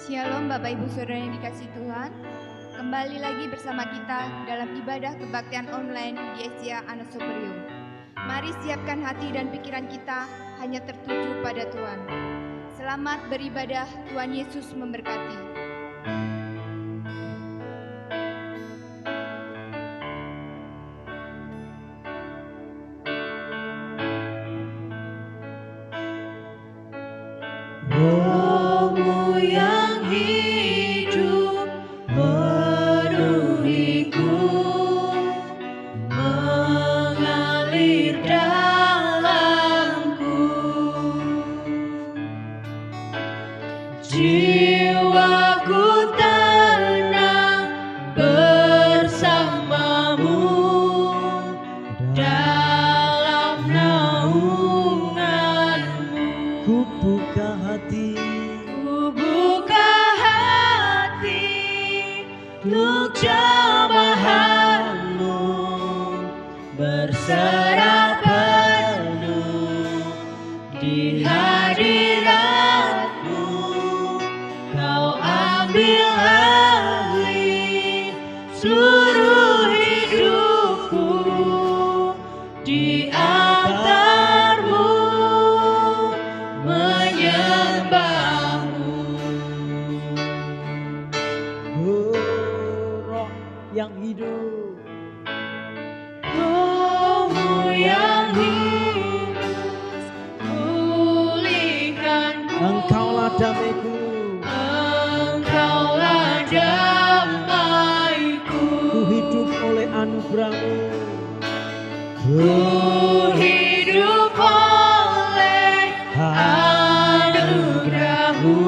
Shalom Bapak Ibu Saudara yang dikasihi Tuhan. Kembali lagi bersama kita dalam ibadah kebaktian online di SCA Anosoperio. Mari siapkan hati dan pikiran kita hanya tertuju pada Tuhan. Selamat beribadah, Tuhan Yesus memberkati. Roh-Mu yang hidup penuhiku, mengalir dalamku. Jiwaku tenang bersamamu dalam naunganmu. Ku buka hati untuk jamahanmu, berserah penuh di hadiratmu. Kau ambil alih seluruh hidupku, di altarmu menyembahmu. Roh yang hidup, Roh-Mu yang hidup, pulihkanku. Engkaulah damaiku, Engkaulah damaiku. ku hidup oleh anugerah-Mu. Ku hidup oleh anugerah-Mu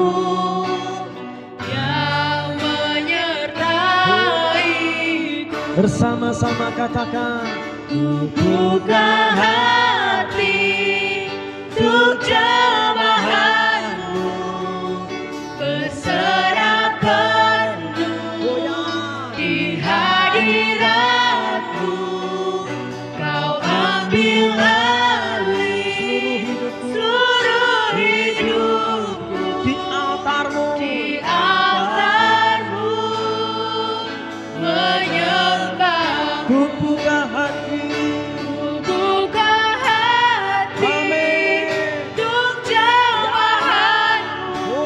yang menyertaiku. Bersama-sama katakan, Ku buka hati untuk jamahanmu, berserah penuh di hadiratmu. Kau ambil alih seluruh hidupku, di altar-Mu, di altarmu menyembahmu. ku buka hati, Ku buka hati untuk jamahanmu,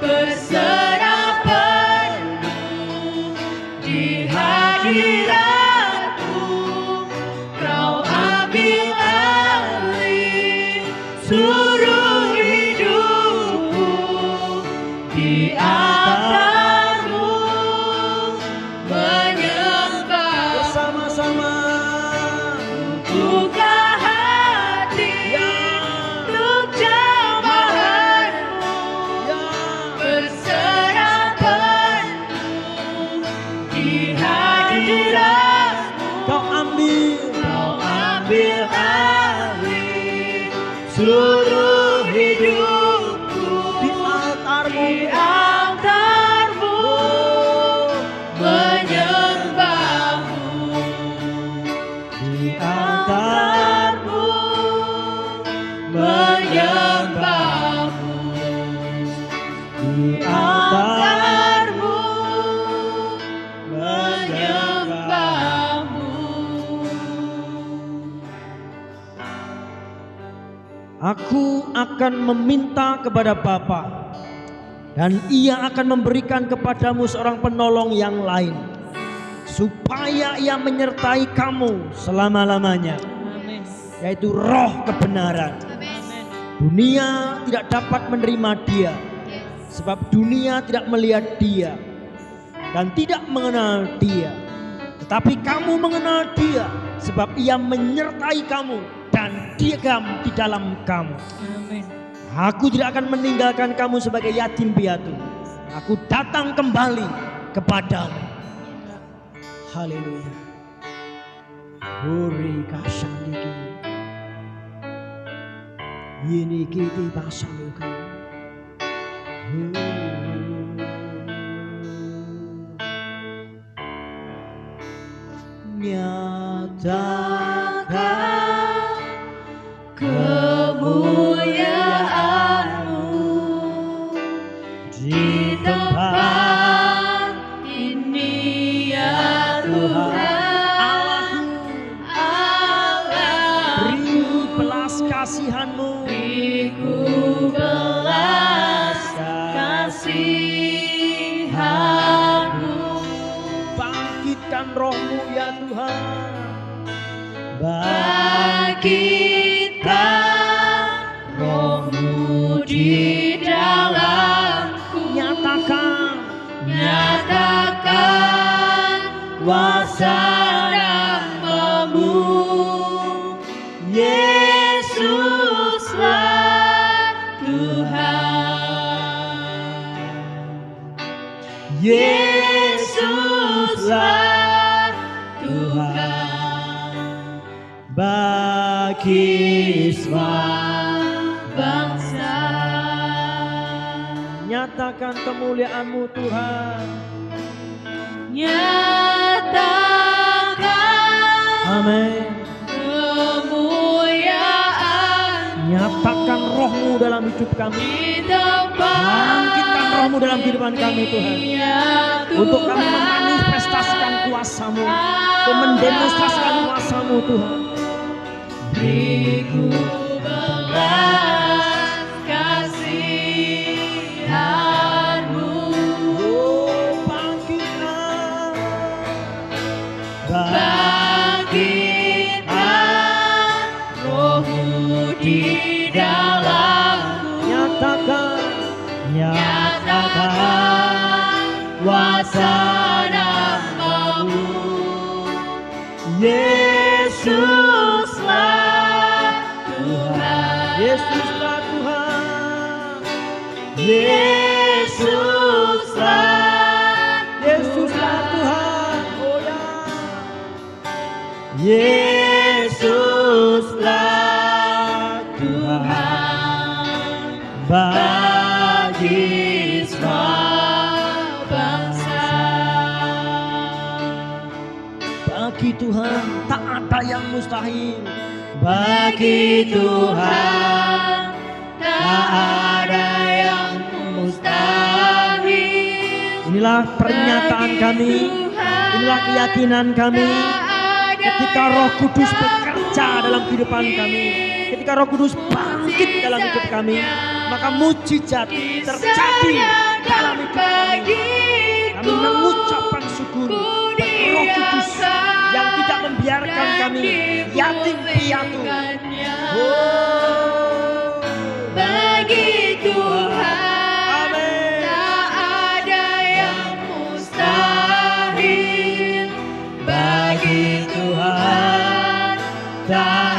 berserah penuh di hadiratmu. Kau ambil alih seluruh hidupku, di altarmu menyembah. bersama-sama. Buka hati untuk jamahanmu, berserah penuh di hadiratmu. Kau ambil alih seluruh hidupku, di altar-Mu, di altarmu menyembahmu. di altar-Mu, Menyembahmu, di altar-Mu. menyembahmu. Aku akan meminta kepada Bapa, dan Ia akan memberikan kepadamu seorang penolong yang lain, supaya Ia menyertai kamu selama-lamanya, yaitu Roh kebenaran. Dunia tidak dapat menerima Dia, sebab dunia tidak melihat Dia dan tidak mengenal Dia. Tetapi kamu mengenal Dia, sebab Ia menyertai kamu dan diam di dalam kamu. Aku tidak akan meninggalkan kamu sebagai yatim piatu. Aku datang kembali kepadamu. Haleluya. Huri kasandiki. Yini kiti pasaluku. Nyatakan Kemuliaanmu di kasihan-Mu. Beriku belas kasihan-Mu. Bangkitkan roh-Mu ya Tuhan. Bangkitkan roh-Mu di dalamku. Nyatakan kuasa nama-Mu. Yesuslah Tuhan. Yesuslah Tuhan. Bagi semua bangsa. Nyatakan kemuliaan-Mu Tuhan. Nyatakan Amin. kemuliaan. Nyatakan roh-Mu dalam hidup kami. Di tempat Bangkitkan roh-Mu dalam kehidupan kami Tuhan. Untuk kami memanifestasikan kuasa-Mu. Untuk mendemonstrasikan kuasa-Mu Tuhan. beriku belas kasihan-Mu. Oh, bangkitkan. Bangkitkan roh-Mu di dalamku. Nyatakan kuasa nama-Mu. Yesuslah Tuhan. Yesuslah Tuhan. Yesuslah Yesuslah Tuhan. Oh ya. Yesuslah Tuhan. Bagi semua bangsa. Bagi Tuhan tak ada yang mustahil. Bagi Tuhan tak ada yang mustahil. Inilah pernyataan kami. Inilah keyakinan kami. Ketika Roh Kudus bekerja dalam kehidupan kami, ketika Roh Kudus bangkit dalam hidup kami, maka mujizat terjadi dalam hidup kami. Kami mengucapkan syukur bagi Roh Kudus yang tidak membiarkan kami yatim piatu. Oh, Bagi Tuhan amin. tak ada yang mustahil. Bagi Tuhan tak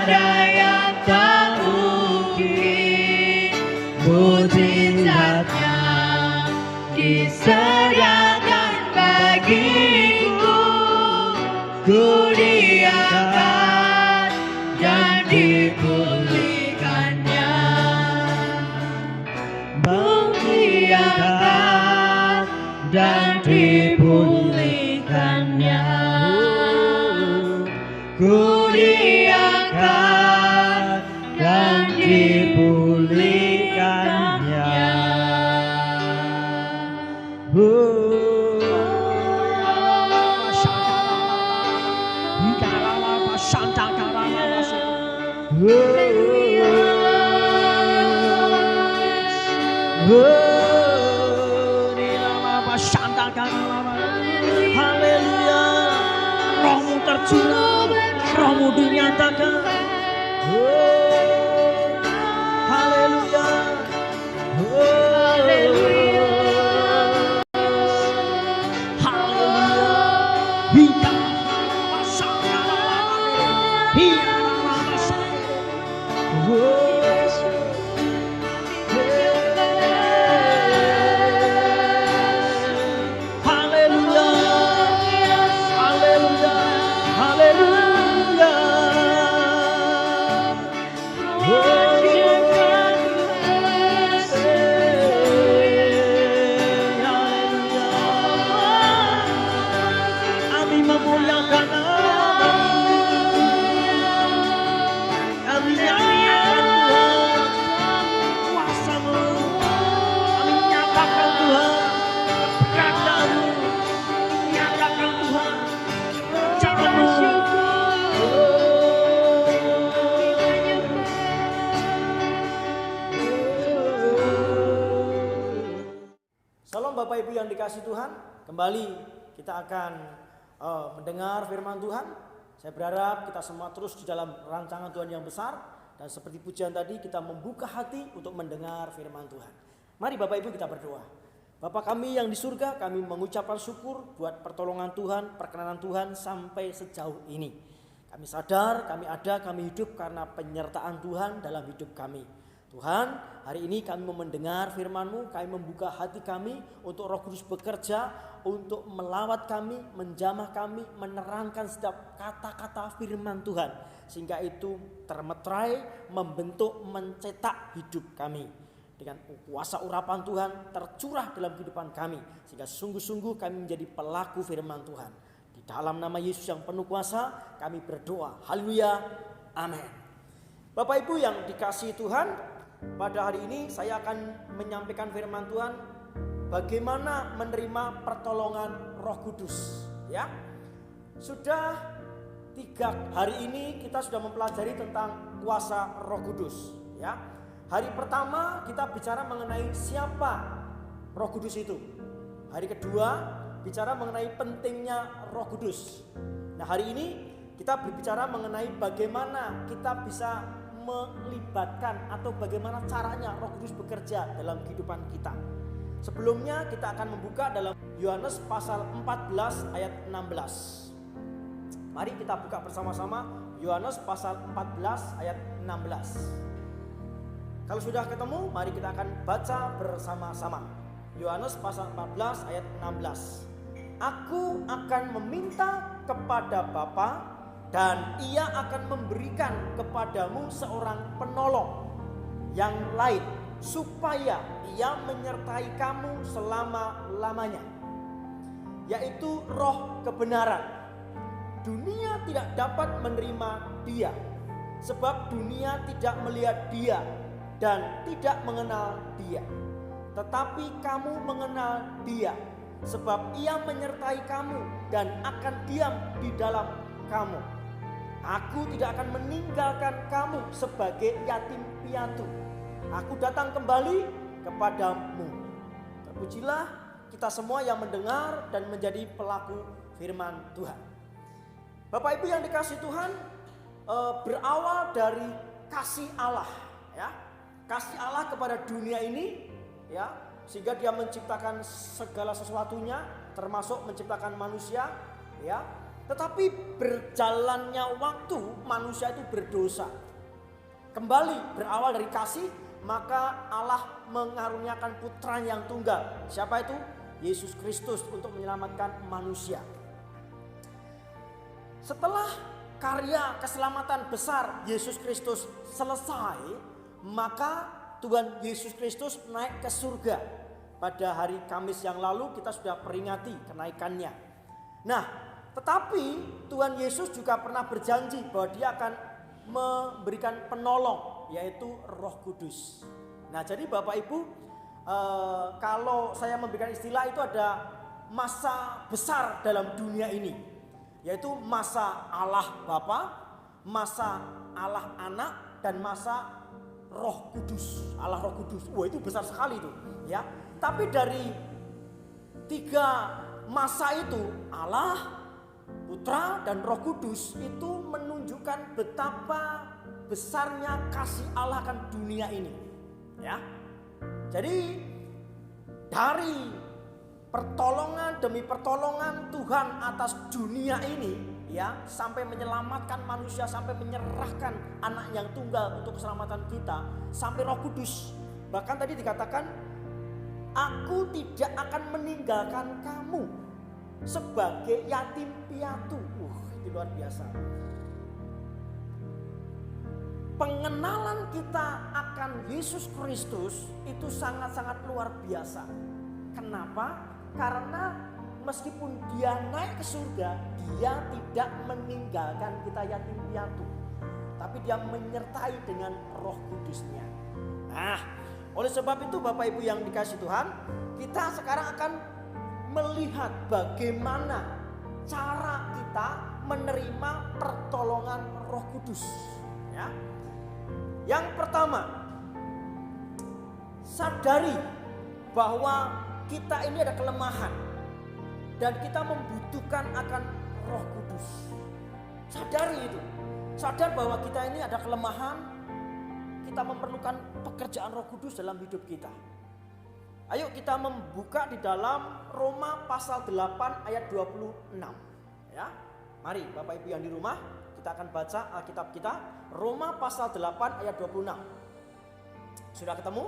ada yang tak mungkin. Mujizatnya disediakan bagiku. Ku diangkat dan dipulihkannya. Diangkat dan dipulihkannya. Ku diangkat dan dipulihkannya. Haleluya. Roh-Mu tercurah, Roh-Mu dinyatakan. Haleluya. Bapak Ibu yang dikasihi Tuhan, kembali kita akan mendengar firman Tuhan. Saya berharap kita semua terus di dalam rancangan Tuhan yang besar. Dan seperti pujian tadi, kita membuka hati untuk mendengar firman Tuhan. Mari Bapak Ibu kita berdoa. Bapa kami yang di surga, kami mengucapkan syukur buat pertolongan Tuhan, perkenanan Tuhan sampai sejauh ini. Kami sadar kami hidup karena penyertaan Tuhan dalam hidup kami. Tuhan, hari ini kami mau mendengar firman-Mu, kami membuka hati kami untuk Roh Kudus bekerja, untuk melawat kami, menjamah kami, menerangkan setiap kata-kata firman Tuhan. Sehingga itu termeterai, membentuk, mencetak hidup kami. Dengan kuasa urapan Tuhan tercurah dalam kehidupan kami. Sehingga sungguh-sungguh kami menjadi pelaku firman Tuhan. Di dalam nama Yesus yang penuh kuasa, kami berdoa. Haleluya, amin. Bapak Ibu yang dikasihi Tuhan, pada hari ini saya akan menyampaikan firman Tuhan bagaimana menerima pertolongan Roh Kudus. Ya, sudah 3 hari ini kita sudah mempelajari tentang kuasa Roh Kudus. Ya, hari pertama kita bicara mengenai siapa Roh Kudus itu. Hari kedua bicara mengenai pentingnya Roh Kudus. Nah, hari ini kita berbicara mengenai bagaimana kita bisa melibatkan atau bagaimana caranya Roh Kudus bekerja dalam kehidupan kita. Sebelumnya kita akan membuka dalam Yohanes pasal 14 ayat 16. Mari kita buka bersama-sama Yohanes pasal 14 ayat 16. Kalau sudah ketemu, mari kita akan baca bersama-sama. Yohanes pasal 14 ayat 16. Aku akan meminta kepada Bapa, dan Ia akan memberikan kepadamu seorang penolong yang lain, supaya Ia menyertai kamu selama-lamanya, yaitu Roh kebenaran. Dunia tidak dapat menerima Dia, sebab dunia tidak melihat Dia dan tidak mengenal Dia. Tetapi kamu mengenal Dia, sebab Ia menyertai kamu dan akan diam di dalam kamu. Aku tidak akan meninggalkan kamu sebagai yatim piatu. Aku datang kembali kepadamu. Terpujilah kita semua yang mendengar dan menjadi pelaku firman Tuhan. Bapak Ibu yang dikasihi Tuhan, berawal dari kasih Allah, ya. Kasih Allah kepada dunia ini, ya, sehingga Dia menciptakan segala sesuatunya, termasuk menciptakan manusia, ya. Tetapi berjalannya waktu manusia itu berdosa. Kembali berawal dari kasih, maka Allah mengaruniakan putra yang tunggal. Siapa itu? Yesus Kristus, untuk menyelamatkan manusia. Setelah karya keselamatan besar Yesus Kristus selesai, maka Tuhan Yesus Kristus naik ke surga. Pada hari Kamis yang lalu kita sudah peringati kenaikannya. Nah, tetapi Tuhan Yesus juga pernah berjanji bahwa Dia akan memberikan penolong, yaitu Roh Kudus. Nah, jadi Bapak Ibu, kalau saya memberikan istilah, itu ada masa besar dalam dunia ini, yaitu masa Allah Bapa, masa Allah Anak, dan masa Roh Kudus, Allah Roh Kudus. Wah, itu besar sekali itu, ya. Tapi dari 3 masa itu, Allah, Putra, dan Roh Kudus, itu menunjukkan betapa besarnya kasih Allah akan dunia ini, ya. Jadi dari pertolongan demi pertolongan Tuhan atas dunia ini, ya, sampai menyelamatkan manusia, sampai menyerahkan anak yang tunggal untuk keselamatan kita, sampai Roh Kudus. Bahkan tadi dikatakan, aku tidak akan meninggalkan kamu sebagai yatim piatu. Itu luar biasa. Pengenalan kita akan Yesus Kristus itu sangat-sangat luar biasa. Kenapa? Karena meskipun Dia naik ke surga, Dia tidak meninggalkan kita yatim piatu, tapi Dia menyertai dengan Roh Kudus-Nya. Nah, oleh sebab itu Bapak Ibu yang dikasihi Tuhan, kita sekarang akan melihat bagaimana cara kita menerima pertolongan Roh Kudus, ya. Yang pertama, sadari bahwa kita ini ada kelemahan dan kita membutuhkan akan Roh Kudus. Sadari itu. Sadar bahwa kita ini ada kelemahan, kita memerlukan pekerjaan Roh Kudus dalam hidup kita. Ayo kita membuka di dalam Roma pasal 8 ayat 26. Ya. Mari Bapak Ibu yang di rumah, kita akan baca Alkitab kita. Roma pasal 8 ayat 26. Sudah ketemu?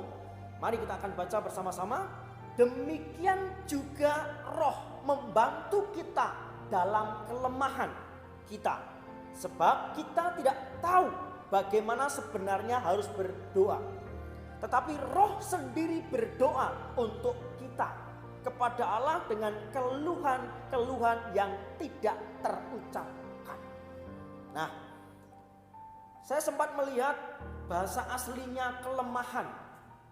Mari kita akan baca bersama-sama. Demikian juga Roh membantu kita dalam kelemahan kita. Sebab kita tidak tahu bagaimana sebenarnya harus berdoa. Tetapi Roh sendiri berdoa untuk kita kepada Allah dengan keluhan-keluhan yang tidak terucapkan. Nah, saya sempat melihat bahasa aslinya kelemahan.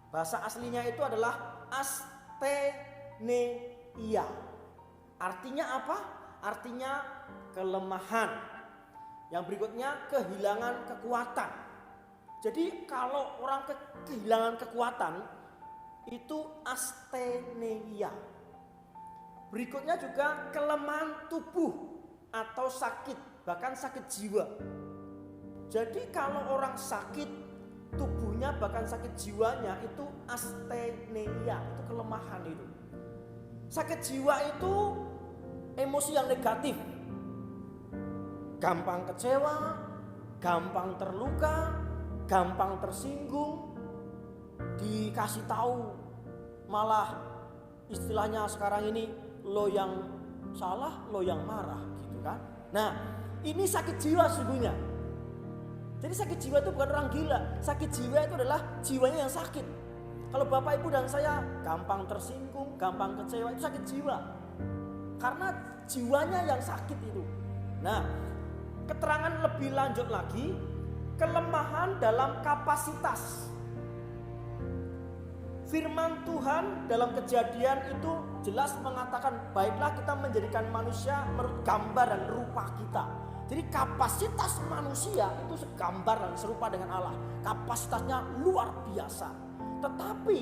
Bahasa aslinya itu adalah asteneia. Artinya apa? Artinya kelemahan. Yang berikutnya kehilangan kekuatan. Jadi kalau orang kehilangan kekuatan itu asteneia. Berikutnya juga kelemahan tubuh atau sakit, bahkan sakit jiwa. Jadi kalau orang sakit tubuhnya bahkan sakit jiwanya itu asteneia, itu kelemahan itu. Sakit jiwa itu emosi yang negatif. Gampang kecewa, gampang terluka, gampang tersinggung, dikasih tahu malah istilahnya sekarang ini lo yang salah, lo yang marah gitu kan. Nah, ini sakit jiwa sesungguhnya. Jadi sakit jiwa itu bukan orang gila. Sakit jiwa itu adalah jiwanya yang sakit. Kalau Bapak Ibu dan saya gampang tersinggung, gampang kecewa, itu sakit jiwa. Karena jiwanya yang sakit itu. Nah, keterangan lebih lanjut lagi, kelemahan dalam kapasitas. Firman Tuhan dalam Kejadian itu jelas mengatakan, baiklah kita menjadikan manusia menurut gambar dan rupa kita. Jadi kapasitas manusia itu segambar dan serupa dengan Allah. Kapasitasnya luar biasa. Tetapi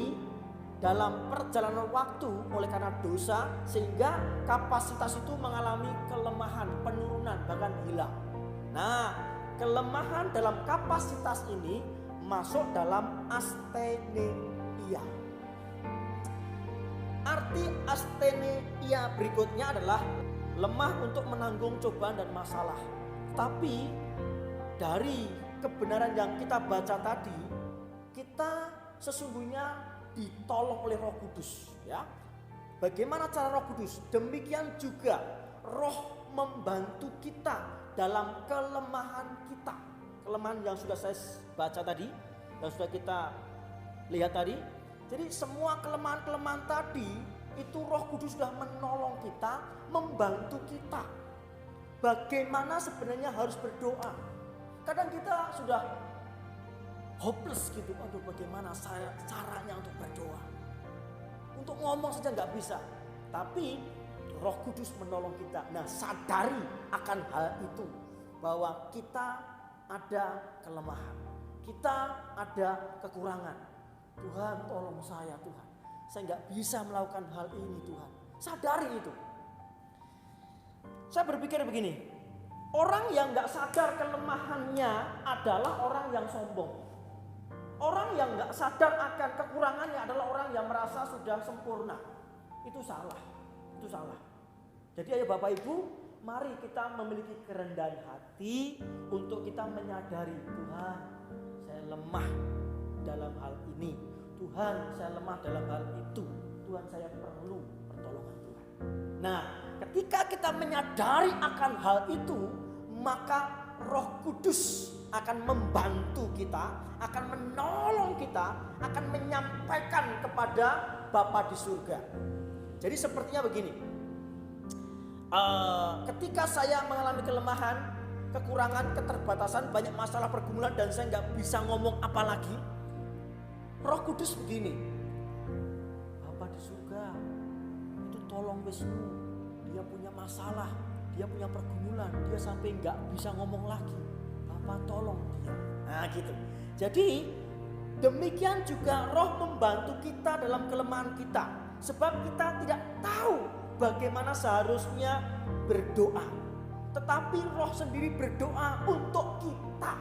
dalam perjalanan waktu oleh karena dosa, sehingga kapasitas itu mengalami kelemahan, penurunan, bahkan hilang. Nah, kelemahan dalam kapasitas ini masuk dalam asteneia. Arti asteneia berikutnya adalah lemah untuk menanggung cobaan dan masalah. Tapi dari kebenaran yang kita baca tadi, kita sesungguhnya ditolong oleh Roh Kudus, ya. Bagaimana cara Roh Kudus? Demikian juga Roh membantu kita dalam kelemahan kita. Kelemahan yang sudah saya baca tadi, yang sudah kita lihat tadi. Jadi semua kelemahan-kelemahan tadi itu Roh Kudus sudah menolong kita, membantu kita. Bagaimana sebenarnya harus berdoa. Kadang kita sudah hopeless gitu. Aduh, bagaimana caranya untuk berdoa. Untuk ngomong saja nggak bisa. Tapi Roh Kudus menolong kita. Nah, sadari akan hal itu. Bahwa kita ada kelemahan. Kita ada kekurangan. Tuhan, tolong saya Tuhan. Saya nggak bisa melakukan hal ini Tuhan. Sadari itu. Saya berpikir begini. Orang yang nggak sadar kelemahannya adalah orang yang sombong. Orang yang nggak sadar akan kekurangannya adalah orang yang merasa sudah sempurna. Itu salah. Itu salah. Jadi ayo Bapak Ibu, mari kita memiliki kerendahan hati untuk kita menyadari, Tuhan, saya lemah dalam hal ini. Tuhan, saya lemah dalam hal itu. Tuhan, saya perlu pertolongan Tuhan. Nah, ketika kita menyadari akan hal itu, maka Roh Kudus akan membantu kita, akan menolong kita, akan menyampaikan kepada Bapa di surga. Jadi sepertinya begini, ketika saya mengalami kelemahan, kekurangan, keterbatasan, banyak masalah pergumulan dan saya nggak bisa ngomong apa lagi, Roh Kudus begini, Bapa di surga, itu tolong Wisnu, dia punya masalah, dia punya pergumulan, dia sampai nggak bisa ngomong lagi, Bapak tolong dia. Nah gitu. Jadi demikian juga Roh membantu kita dalam kelemahan kita. Sebab kita tidak tahu bagaimana seharusnya berdoa. Tetapi Roh sendiri berdoa untuk kita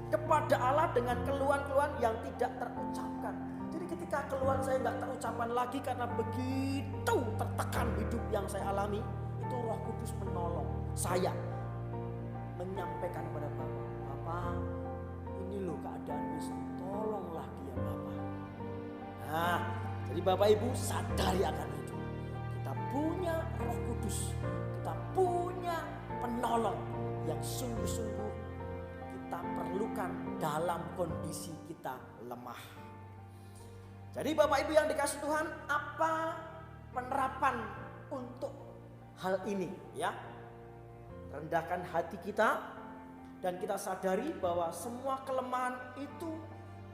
kepada Allah dengan keluhan-keluhan yang tidak terucapkan. Jadi ketika keluhan saya nggak terucapkan lagi karena begitu tertekan hidup yang saya alami, itu Roh Kudus menolong saya menyampaikan kepada Bapak, Bapak ini loh keadaan Wisnu, tolonglah dia Bapak. Nah, jadi Bapak Ibu sadari akan itu. Kita punya Roh Kudus, kita punya penolong yang sungguh-sungguh kita perlukan dalam kondisi kita lemah. Jadi Bapak Ibu yang dikasih Tuhan, apa penerapan untuk hal ini ya? Rendahkan hati kita dan kita sadari bahwa semua kelemahan itu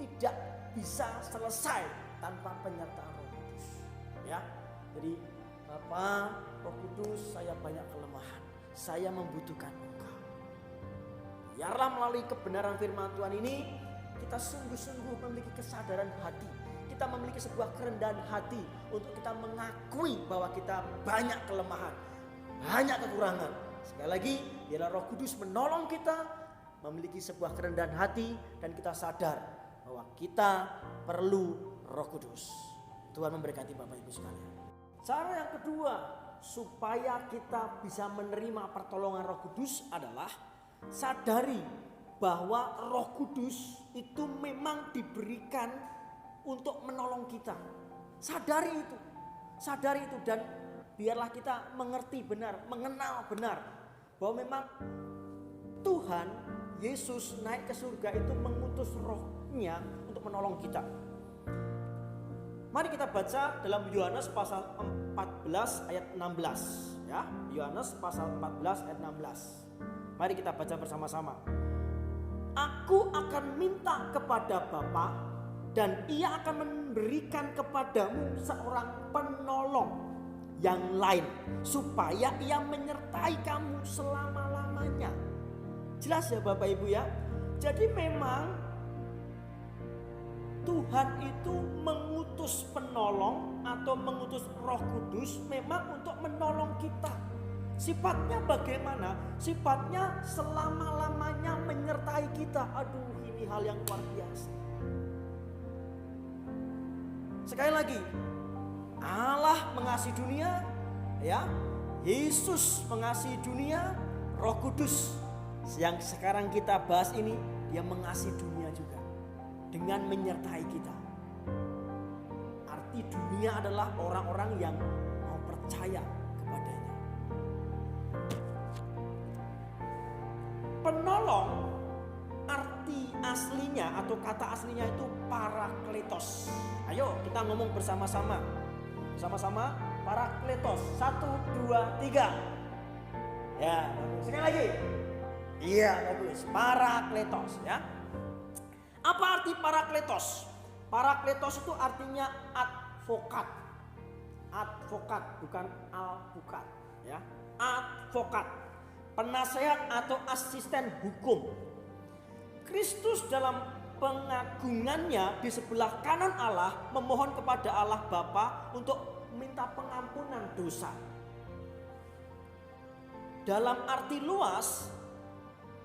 tidak bisa selesai tanpa penyertaan Roh Kudus. Ya. Jadi Bapa, Roh Kudus, saya banyak kelemahan. Saya membutuhkan Engkau. Biarlah melalui kebenaran firman Tuhan ini kita sungguh-sungguh memiliki kesadaran hati. Kita memiliki sebuah kerendahan hati untuk kita mengakui bahwa kita banyak kelemahan, banyak kekurangan. Sekali lagi, biarlah Roh Kudus menolong kita memiliki sebuah kerendahan hati dan kita sadar bahwa kita perlu Roh Kudus. Tuhan memberkati Bapak Ibu sekalian. Cara yang kedua supaya kita bisa menerima pertolongan Roh Kudus adalah sadari bahwa Roh Kudus itu memang diberikan untuk menolong kita. Sadari itu dan biarlah kita mengerti benar, mengenal benar bahwa memang Tuhan Yesus naik ke surga itu mengutus Roh-Nya untuk menolong kita. Mari kita baca dalam Yohanes pasal 14 ayat 16 ya. Yohanes pasal 14 ayat 16. Mari kita baca bersama-sama. Aku akan minta kepada Bapa dan Ia akan memberikan kepadamu seorang penolong yang lain supaya Ia menyertai kamu selama-lamanya. Jelas ya Bapak Ibu ya. Jadi memang Tuhan itu mengutus penolong atau mengutus Roh Kudus memang untuk menolong kita. Sifatnya bagaimana? Sifatnya selama-lamanya menyertai kita. Aduh, ini hal yang luar biasa. Sekali lagi, Allah mengasihi dunia, ya. Yesus mengasihi dunia, Roh Kudus yang sekarang kita bahas ini, dia mengasihi dunia juga dengan menyertai kita. Arti dunia adalah orang-orang yang mau percaya kepadanya. Penolong arti aslinya atau kata aslinya itu parakletos. Ayo kita ngomong bersama-sama. Sama-sama parakletos. 1, 2, 3. Ya, sekali lagi. Iya, bagus. Parakletos ya. Apa arti parakletos? Parakletos itu artinya advokat. Advokat bukan alpukat ya. Advokat. Penasehat atau asisten hukum. Kristus dalam pengagungannya di sebelah kanan Allah memohon kepada Allah Bapa untuk minta pengampunan dosa. Dalam arti luas,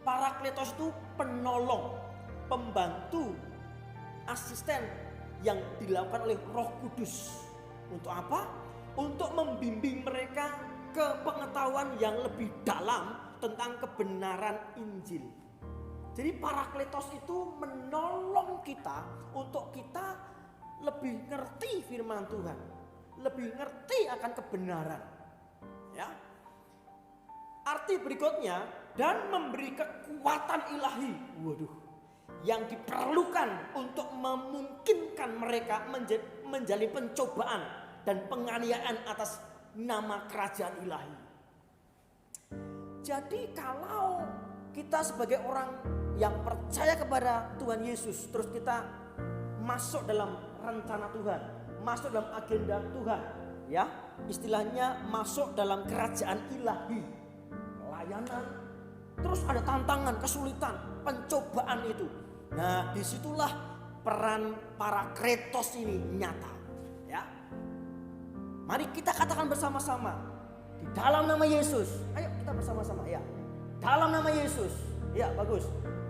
parakletos itu penolong, pembantu, asisten yang dilakukan oleh Roh Kudus. Untuk apa? Untuk membimbing mereka ke pengetahuan yang lebih dalam tentang kebenaran Injil. Jadi parakletos itu menolong kita untuk kita lebih ngerti firman Tuhan, lebih ngerti akan kebenaran. Ya. Arti berikutnya, dan memberi kekuatan ilahi. Waduh. Yang diperlukan untuk memungkinkan mereka menjalani pencobaan dan penganiayaan atas nama kerajaan ilahi. Jadi kalau kita sebagai orang yang percaya kepada Tuhan Yesus, terus kita masuk dalam rencana Tuhan, masuk dalam agenda Tuhan, ya, istilahnya masuk dalam kerajaan ilahi, pelayanan, terus ada tantangan, kesulitan, pencobaan itu. Nah, disitulah peran parakletos ini nyata, ya. Mari kita katakan bersama-sama. Di dalam nama Yesus. Ayo kita bersama-sama ya. Dalam nama Yesus. Ya, bagus.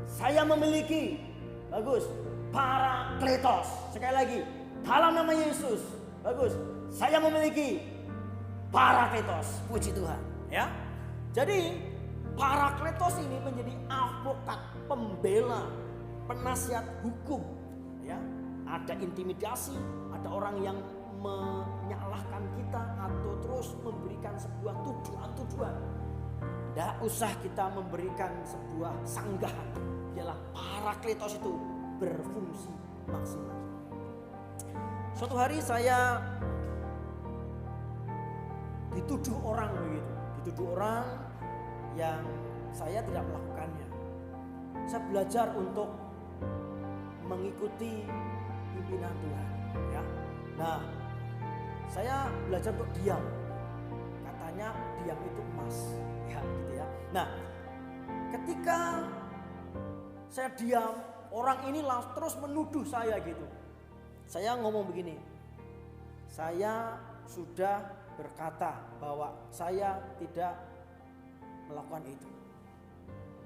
Saya memiliki, bagus, Parakletos. Sekali lagi. Dalam nama Yesus. Bagus. Saya memiliki Parakletos. Puji Tuhan, ya. Jadi Parakletos ini menjadi advokat, pembela, penasihat hukum, ya. Ada intimidasi, ada orang yang menyalahkan kita atau terus memberikan sebuah tuduhan-tuduhan. Tidak usah kita memberikan sebuah sanggahan. Ialah Parakletos itu berfungsi maksimal. Suatu hari saya dituduh orang begitu, dituduh orang yang saya tidak melakukannya. Saya belajar untuk mengikuti pimpinan Tuhan, ya. Nah, saya belajar untuk diam. Katanya diam itu emas, ya gitu ya. Nah, ketika saya diam, orang ini terus menuduh saya gitu. Saya ngomong begini, saya sudah berkata bahwa saya tidak melakukan itu.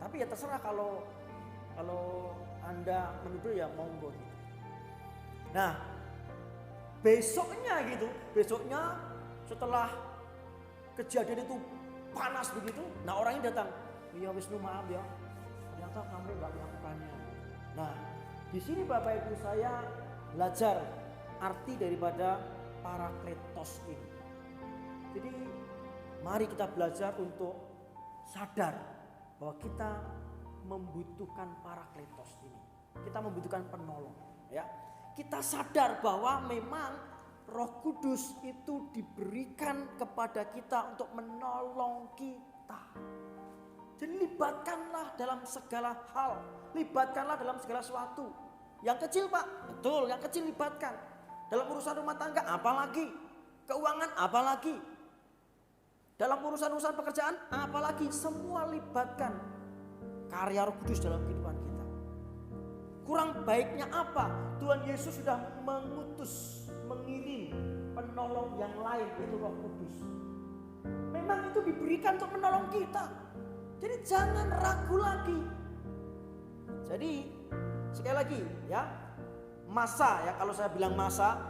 Tapi ya terserah, kalau Anda menuduh ya monggo gitu. Nah, besoknya setelah kejadian itu panas begitu, nah orang ini datang, ya Wisnu maaf ya, ternyata kamu nggak melakukannya. Nah, di sini Bapak Ibu saya belajar arti daripada Parakletos ini. Jadi mari kita belajar untuk sadar bahwa kita membutuhkan Parakletos ini. Kita membutuhkan penolong, ya. Kita sadar bahwa memang Roh Kudus itu diberikan kepada kita untuk menolong kita. Jadi libatkanlah dalam segala hal, libatkanlah dalam segala sesuatu. Yang kecil Pak, betul, yang kecil libatkan. Dalam urusan rumah tangga apalagi, keuangan apalagi, dalam urusan pekerjaan apalagi, semua libatkan karya Roh Kudus dalam kehidupan kita. Kurang baiknya apa? Tuhan Yesus sudah mengirim penolong yang lain, yaitu Roh Kudus. Memang itu diberikan untuk menolong kita. Jadi jangan ragu lagi. Jadi sekali lagi ya, masa ya, kalau saya bilang masa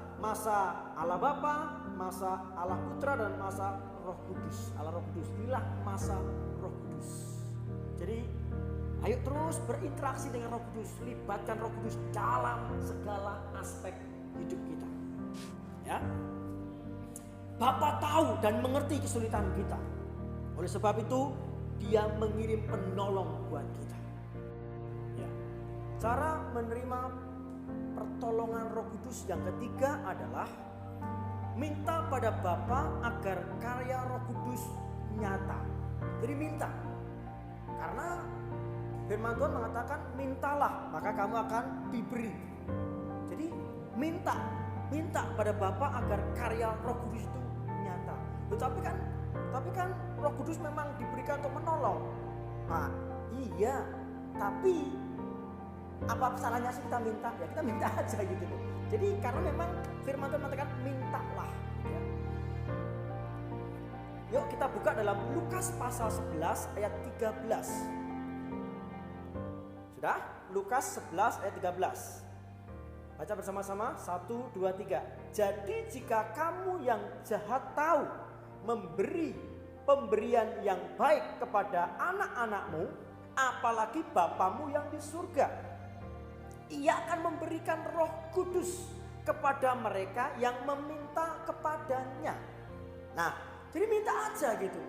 Allah Bapa, masa Allah Putra, dan masa Roh Kudus. Allah Roh Kudus, inilah masa Roh Kudus. Jadi ayo terus berinteraksi dengan Roh Kudus, libatkan Roh Kudus dalam segala aspek hidup kita. Ya. Bapa tahu dan mengerti kesulitan kita. Oleh sebab itu Dia mengirim penolong buat kita. Ya. Cara menerima pertolongan Roh Kudus yang ketiga adalah minta pada Bapa agar karya Roh Kudus nyata. Jadi minta. Karena firman Tuhan mengatakan mintalah maka kamu akan diberi. Jadi minta pada Bapa agar karya Roh Kudus itu nyata. Tapi kan Roh Kudus memang diberikan untuk menolong. Pak, iya. Tapi apa salahnya sih kita minta? Ya kita minta aja gitu loh. Jadi karena memang firman Tuhan mengatakan mintalah. Ya. Yuk kita buka dalam Lukas pasal 11 ayat 13. Sudah? Lukas 11 ayat 13. Baca bersama-sama, 1, 2, 3. Jadi jika kamu yang jahat tahu memberi pemberian yang baik kepada anak-anakmu, apalagi Bapamu yang di surga, Ia akan memberikan Roh Kudus kepada mereka yang meminta kepadanya. Nah, jadi minta aja gitu.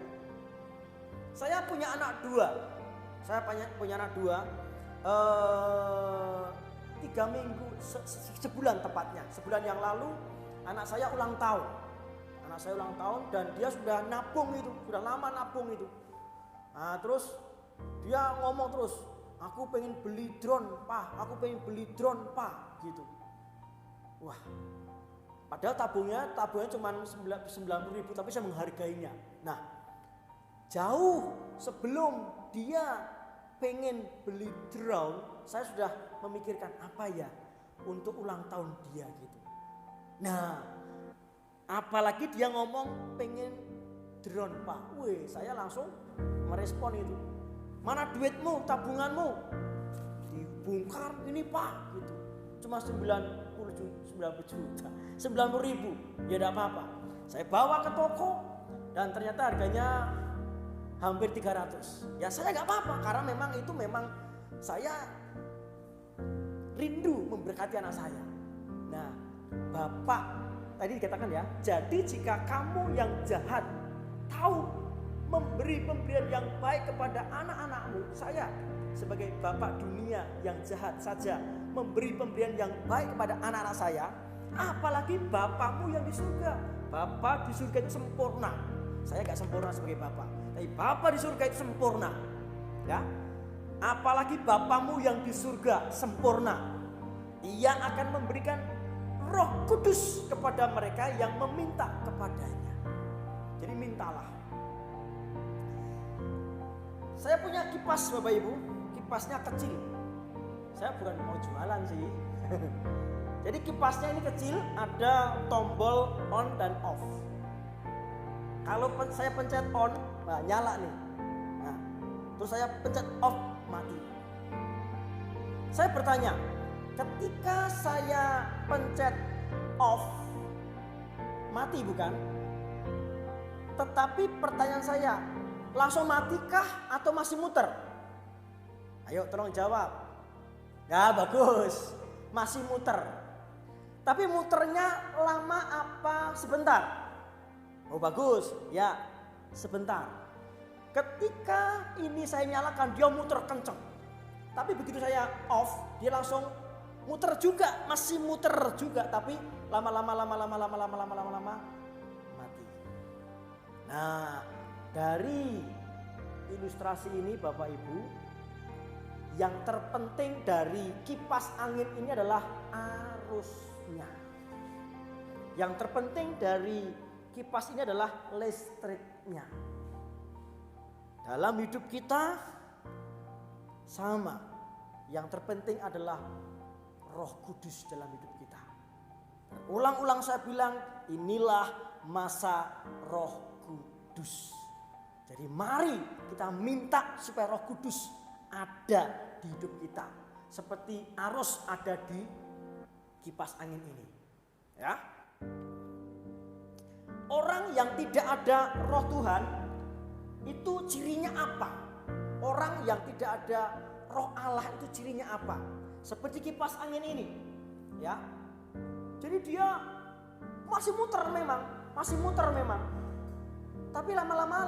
Saya punya anak dua. 3 minggu, sebulan tepatnya. Sebulan yang lalu anak saya ulang tahun. Dan dia sudah nabung itu, sudah lama nabung itu. Nah, terus dia ngomong terus, aku pengen beli drone pak, gitu. Wah, padahal tabungnya cuma 90.000, tapi saya menghargainya. Nah, jauh sebelum dia pengen beli drone, saya sudah memikirkan apa ya untuk ulang tahun dia gitu. Nah, Apalagi dia ngomong pengen drone Pak. Wih, saya langsung merespon itu. Mana duitmu, tabunganmu? Dibongkar ini Pak gitu. Cuma 90 juta, 90 ribu. Ya tidak apa-apa. Saya bawa ke toko dan ternyata harganya hampir 300. Ya saya nggak apa-apa karena memang saya rindu memberkati anak saya. Nah, Bapak tadi dikatakan ya, jadi jika kamu yang jahat tahu memberi pemberian yang baik kepada anak-anakmu, saya sebagai bapak dunia yang jahat saja memberi pemberian yang baik kepada anak-anak saya, apalagi bapakmu yang di surga. Bapak di surga itu sempurna. Saya gak sempurna sebagai bapak, tapi bapak di surga itu sempurna. Ya, apalagi bapakmu yang di surga sempurna. Ia akan memberikan Roh Kudus kepada mereka yang meminta kepadanya. Jadi mintalah. Saya punya kipas Bapak Ibu, kipasnya kecil. Saya bukan mau jualan sih. Jadi kipasnya ini kecil, ada tombol on dan off. Kalau saya pencet on, nah, nyala nih. Nah, terus saya pencet off, mati. Saya bertanya, ketika saya pencet off, mati bukan? Tetapi pertanyaan saya, langsung matikah atau masih muter? Ayo tolong jawab. Ya bagus, masih muter. Tapi muternya lama apa sebentar? Oh bagus, ya sebentar. Ketika ini saya nyalakan, dia muter kenceng. Tapi begitu saya off, dia langsung muter juga, masih muter juga. Tapi lama-lama mati. Nah, dari ilustrasi ini Bapak Ibu, yang terpenting dari kipas angin ini adalah arusnya. Yang terpenting dari kipas ini adalah listriknya. Dalam hidup kita sama. Yang terpenting adalah Roh Kudus dalam hidup kita. Ulang-ulang saya bilang, inilah masa Roh Kudus. Jadi mari kita minta supaya Roh Kudus ada di hidup kita. Seperti arus ada di kipas angin ini. Ya. Orang yang tidak ada Roh Tuhan itu cirinya apa? Orang yang tidak ada Roh Allah itu cirinya apa? Seperti kipas angin ini. Ya. Jadi dia masih muter memang. Tapi lama-lama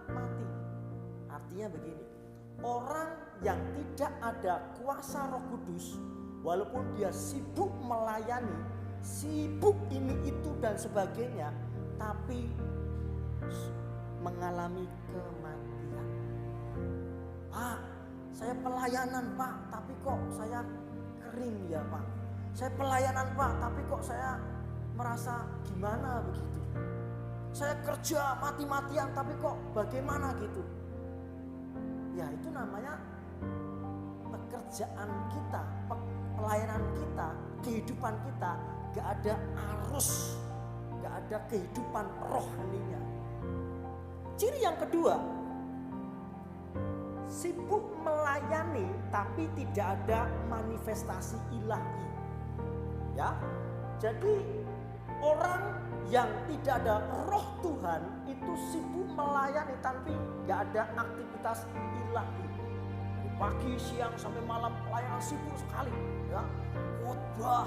mati. Artinya begini, orang yang tidak ada kuasa Roh Kudus, walaupun dia sibuk melayani, sibuk ini itu dan sebagainya, tapi mengalami kematian. Pak, saya pelayanan Pak, tapi kok saya kering ya Pak. Saya pelayanan Pak, tapi kok saya merasa gimana begitu. Saya kerja mati-matian tapi kok bagaimana gitu. Ya itu namanya pekerjaan kita, pelayanan kita, kehidupan kita gak ada arus, gak ada kehidupan rohaninya. Ciri yang kedua, sibuk melayani tapi tidak ada manifestasi ilahi. Ya, jadi orang yang tidak ada Roh Tuhan itu sibuk melayani tapi gak ada aktivitas ilahi. Dari pagi, siang sampai malam pelayanan sibuk sekali. Ya, khotbah,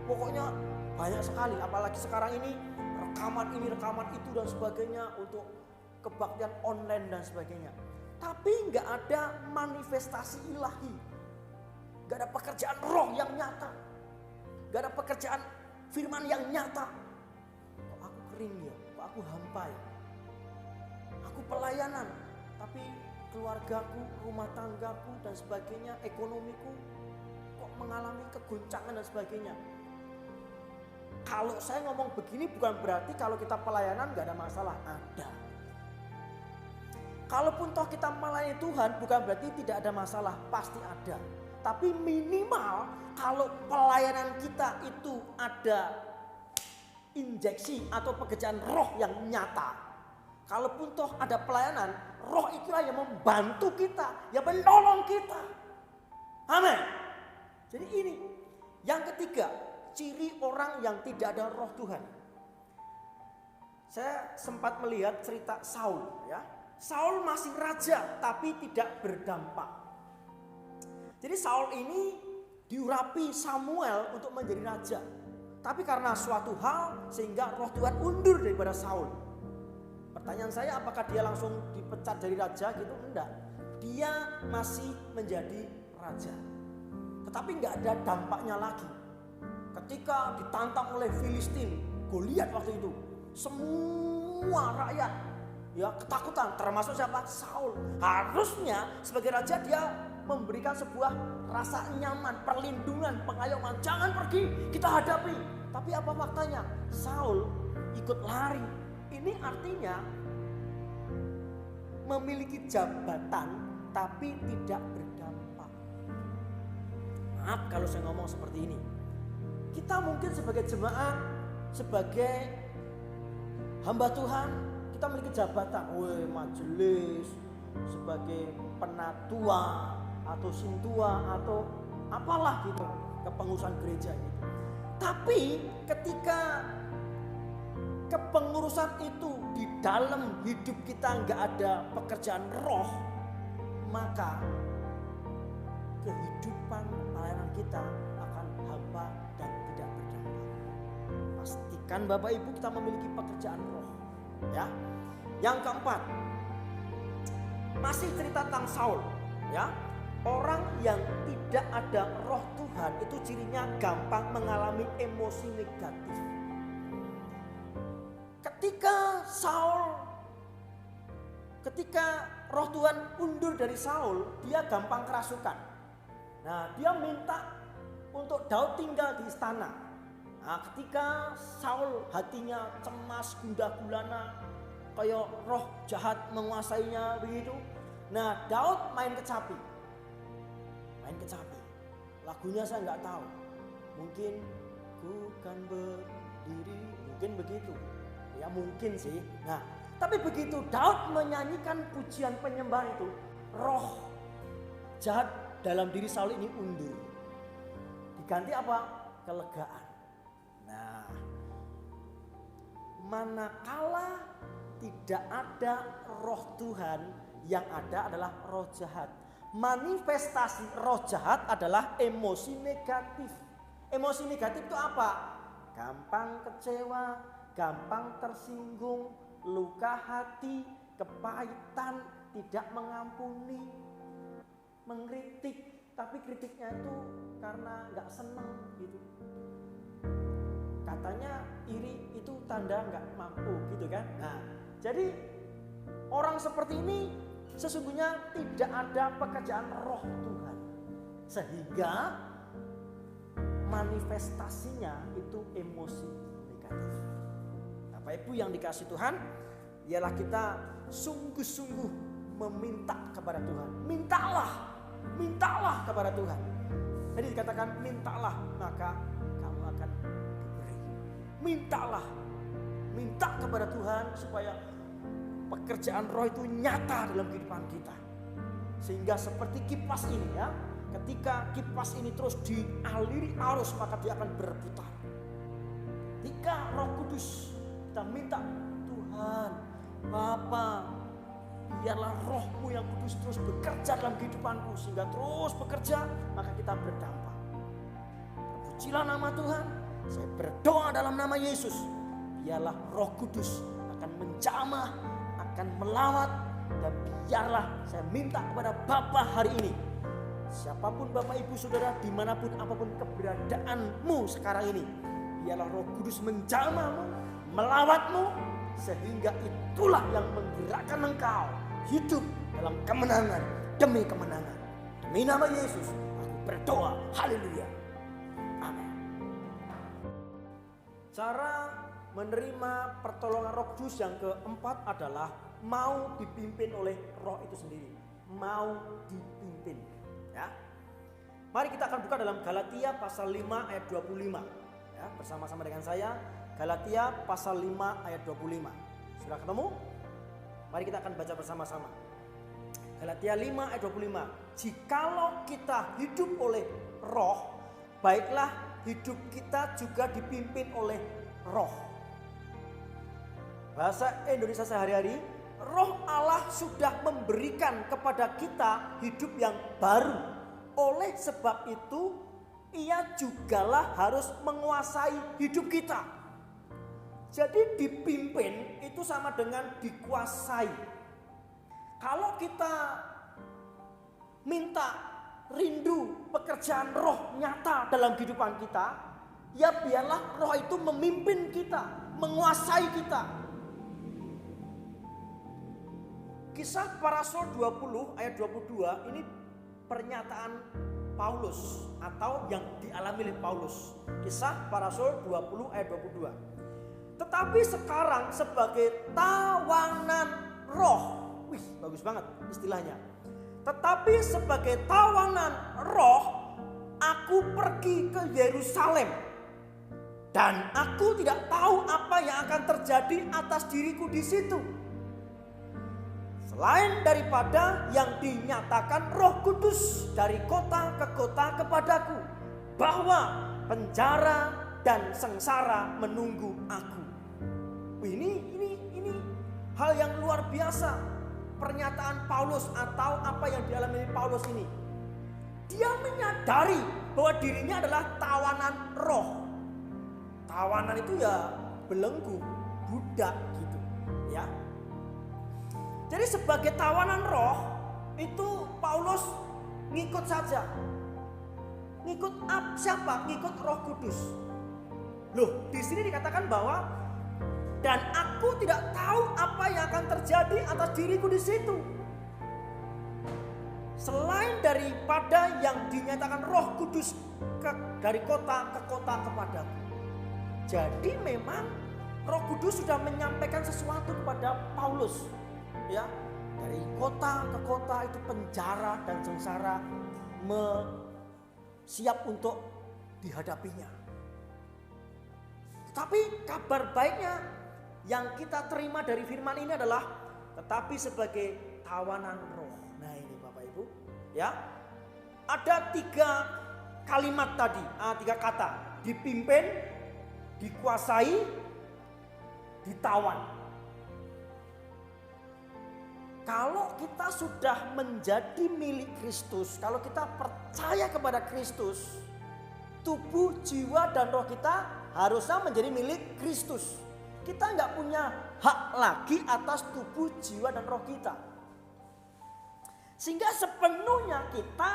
pokoknya banyak sekali. Apalagi sekarang ini rekaman itu dan sebagainya untuk kebaktian online dan sebagainya. Tapi gak ada manifestasi ilahi, gak ada pekerjaan Roh yang nyata, gak ada pekerjaan firman yang nyata. Kok aku kering ya, kok aku hampa ya. Aku pelayanan, tapi keluargaku, rumah tanggaku dan sebagainya, ekonomiku kok mengalami kegoncangan dan sebagainya. Kalau saya ngomong begini bukan berarti kalau kita pelayanan gak ada masalah, ada. Kalaupun toh kita melayani Tuhan bukan berarti tidak ada masalah, pasti ada. Tapi minimal kalau pelayanan kita itu ada injeksi atau pekerjaan roh yang nyata. Kalaupun toh ada pelayanan, roh itulah yang membantu kita, yang menolong kita. Amin. Jadi ini yang ketiga, ciri orang yang tidak ada roh Tuhan. Saya sempat melihat cerita Saul, ya. Saul masih raja tapi tidak berdampak. Jadi Saul ini diurapi Samuel untuk menjadi raja. Tapi karena suatu hal sehingga roh Tuhan undur daripada Saul. Pertanyaan saya, apakah dia langsung dipecat dari raja gitu? Enggak. Dia masih menjadi raja. Tetapi enggak ada dampaknya lagi. Ketika ditantang oleh Filistin, Goliat waktu itu, semua rakyat ya ketakutan, termasuk siapa? Saul. Harusnya sebagai raja dia memberikan sebuah rasa nyaman, perlindungan, pengayoman. Jangan pergi, kita hadapi. Tapi apa faktanya? Saul ikut lari. Ini artinya memiliki jabatan tapi tidak berdampak. Maaf kalau saya ngomong seperti ini. Kita mungkin sebagai jemaat, sebagai hamba Tuhan, kita memiliki jabatan, majelis, sebagai penatua atau sintua atau apalah gitu, kepengurusan gereja gitu. Tapi ketika kepengurusan itu di dalam hidup kita nggak ada pekerjaan roh, maka kehidupan pelayanan kita akan hampa dan tidak berdampak. Pastikan Bapak Ibu kita memiliki pekerjaan roh, ya. Yang keempat, masih cerita tentang Saul, ya. Orang yang tidak ada roh Tuhan itu cirinya gampang mengalami emosi negatif. Ketika roh Tuhan undur dari Saul, dia gampang kerasukan. Nah, dia minta untuk Daud tinggal di istana. Nah, ketika Saul hatinya cemas, gundah gulana, kayak roh jahat menguasainya begitu. Nah, Daud main kecapi. Lagunya saya nggak tahu. Mungkin ku kan berdiri, mungkin begitu. Ya mungkin sih. Nah, tapi begitu Daud menyanyikan pujian penyembahan itu, roh jahat dalam diri Saul ini undur. Diganti apa? Kelegaan. Nah, manakala tidak ada roh Tuhan, yang ada adalah roh jahat. Manifestasi roh jahat adalah emosi negatif. Emosi negatif itu apa? Gampang kecewa, gampang tersinggung, luka hati, kepahitan, tidak mengampuni, mengkritik, tapi kritiknya itu karena nggak seneng gitu. Katanya iri itu tanda nggak mampu gitu kan. Nah, jadi orang seperti ini sesungguhnya tidak ada pekerjaan roh Tuhan, sehingga manifestasinya itu emosi negatif. Bapak Ibu yang dikasih Tuhan, ialah kita sungguh-sungguh meminta kepada Tuhan. Mintalah kepada Tuhan. Jadi dikatakan mintalah maka kamu akan diberi. Minta kepada Tuhan supaya pekerjaan roh itu nyata dalam kehidupan kita. Sehingga seperti kipas ini ya, ketika kipas ini terus dialiri arus maka dia akan berputar. Ketika Roh Kudus kita minta, Tuhan, Bapa, biarlah rohmu yang kudus terus bekerja dalam kehidupanku. Sehingga terus bekerja maka kita berdampak. Terpujilah nama Tuhan. Saya berdoa dalam nama Yesus, biarlah Roh Kudus akan menjamah, akan melawat. Dan biarlah saya minta kepada Bapa hari ini, siapapun Bapak Ibu Saudara, dimanapun apapun keberadaanmu sekarang ini, biarlah Roh Kudus menjamahmu, melawatmu, sehingga itulah yang menggerakkan engkau hidup dalam kemenangan demi kemenangan. Demi nama Yesus aku berdoa, haleluya, amin. Cara menerima pertolongan Roh Kudus yang keempat adalah mau dipimpin oleh roh itu sendiri. Mau dipimpin, ya. Mari kita akan buka dalam Galatia pasal 5 ayat 25, Ya, bersama-sama dengan saya, Galatia pasal 5 ayat 25. Sudah ketemu? Mari kita akan baca bersama-sama. Galatia 5 ayat 25. Jikalau kita hidup oleh roh, baiklah hidup kita juga dipimpin oleh roh. Bahasa Indonesia sehari-hari, roh Allah sudah memberikan kepada kita hidup yang baru. Oleh sebab itu, ia jugalah harus menguasai hidup kita. Jadi dipimpin itu sama dengan dikuasai. Kalau kita minta rindu pekerjaan roh nyata dalam kehidupan kita, ya biarlah roh itu memimpin kita, menguasai kita. Kisah para Rasul 20 ayat 22 ini pernyataan Paulus atau yang dialami oleh Paulus. Kisah para Rasul 20 ayat 22. Tetapi sekarang sebagai tawanan roh. Wih, bagus banget istilahnya. Tetapi sebagai tawanan roh, aku pergi ke Yerusalem. Dan aku tidak tahu apa yang akan terjadi atas diriku di situ. Selain daripada yang dinyatakan Roh Kudus dari kota ke kota kepadaku, bahwa penjara dan sengsara menunggu aku. Ini hal yang luar biasa. Pernyataan Paulus atau apa yang dialami Paulus ini. Dia menyadari bahwa dirinya adalah tawanan roh. Tawanan itu ya belenggu, budak gitu, ya. Jadi sebagai tawanan roh itu Paulus ngikut saja. Ngikut siapa? Ngikut Roh Kudus. Loh, di sini dikatakan bahwa dan aku tidak tahu apa yang akan terjadi atas diriku di situ. Selain daripada yang dinyatakan Roh Kudus dari kota ke kota kepadaku. Jadi memang Roh Kudus sudah menyampaikan sesuatu kepada Paulus. Ya, dari kota ke kota itu penjara dan sengsara siap untuk dihadapinya. Tapi kabar baiknya yang kita terima dari firman ini adalah tetapi sebagai tawanan roh. Nah ini Bapak Ibu, ya. Ada 3 kalimat tadi, 3 kata. Dipimpin, dikuasai, ditawan. Kalau kita sudah menjadi milik Kristus, kalau kita percaya kepada Kristus, tubuh, jiwa, dan roh kita harusnya menjadi milik Kristus. Kita nggak punya hak lagi atas tubuh, jiwa, dan roh kita. Sehingga sepenuhnya kita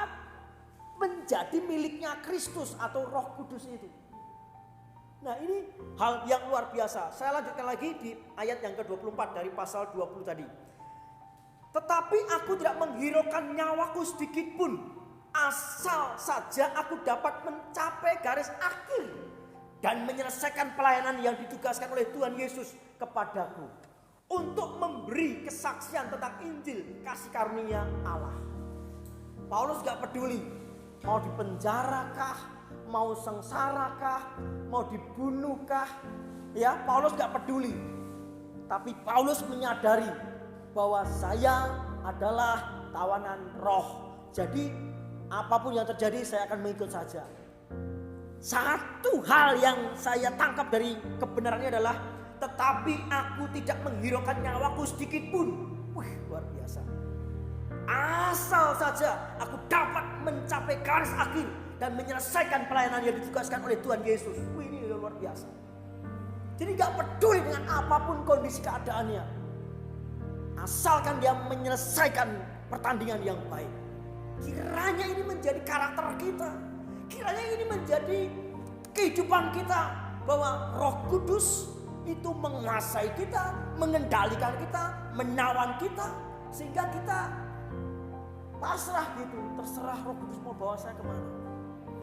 menjadi miliknya Kristus atau Roh Kudus itu. Nah ini hal yang luar biasa. Saya lanjutkan lagi di ayat yang ke-24 dari pasal 20 tadi. Tetapi aku tidak menghiraukan nyawaku sedikit pun, asal saja aku dapat mencapai garis akhir dan menyelesaikan pelayanan yang ditugaskan oleh Tuhan Yesus kepadaku untuk memberi kesaksian tentang Injil kasih karunia Allah. Paulus gak peduli mau dipenjarakah, mau sengsarakah, mau dibunuhkah, ya Paulus gak peduli. Tapi Paulus menyadari bahwa saya adalah tawanan roh. Jadi apapun yang terjadi saya akan mengikut saja. Satu hal yang saya tangkap dari kebenarannya adalah tetapi aku tidak menghiraukan nyawaku sedikit pun. Wih, luar biasa. Asal saja aku dapat mencapai garis akhir dan menyelesaikan pelayanan yang ditugaskan oleh Tuhan Yesus. Wih, ini luar biasa. Jadi gak peduli dengan apapun kondisi keadaannya. Asalkan dia menyelesaikan pertandingan yang baik. Kiranya ini menjadi karakter kita. Kiranya ini menjadi kehidupan kita. Bahwa Roh Kudus itu menguasai kita, mengendalikan kita, menawan kita. Sehingga kita pasrah gitu. Terserah Roh Kudus mau bawa saya kemana.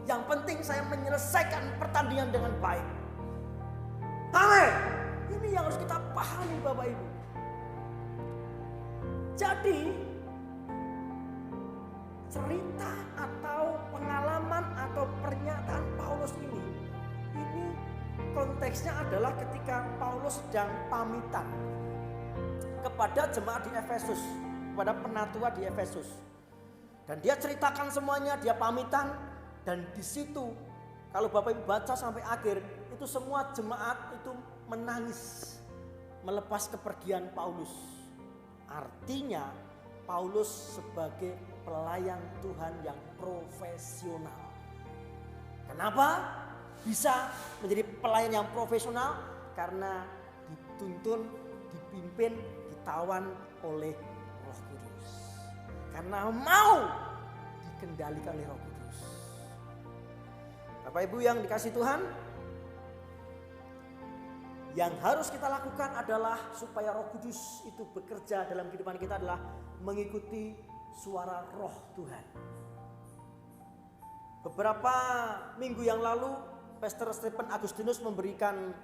Yang penting saya menyelesaikan pertandingan dengan baik. Amin. Ini yang harus kita pahami Bapak Ibu. Jadi cerita atau pengalaman atau pernyataan Paulus ini konteksnya adalah ketika Paulus sedang pamitan kepada jemaat di Efesus, kepada penatua di Efesus. Dan dia ceritakan semuanya, dia pamitan, dan di situ kalau Bapak Ibu baca sampai akhir, itu semua jemaat itu menangis melepas kepergian Paulus. Artinya Paulus sebagai pelayan Tuhan yang profesional. Kenapa bisa menjadi pelayan yang profesional? Karena dituntun, dipimpin, ditawan oleh Roh Kudus. Karena mau dikendalikan oleh Roh Kudus. Bapak Ibu yang dikasih Tuhan, yang harus kita lakukan adalah supaya Roh Kudus itu bekerja dalam kehidupan kita adalah mengikuti suara Roh Tuhan. Beberapa minggu yang lalu Pastor Stephen Agustinus memberikan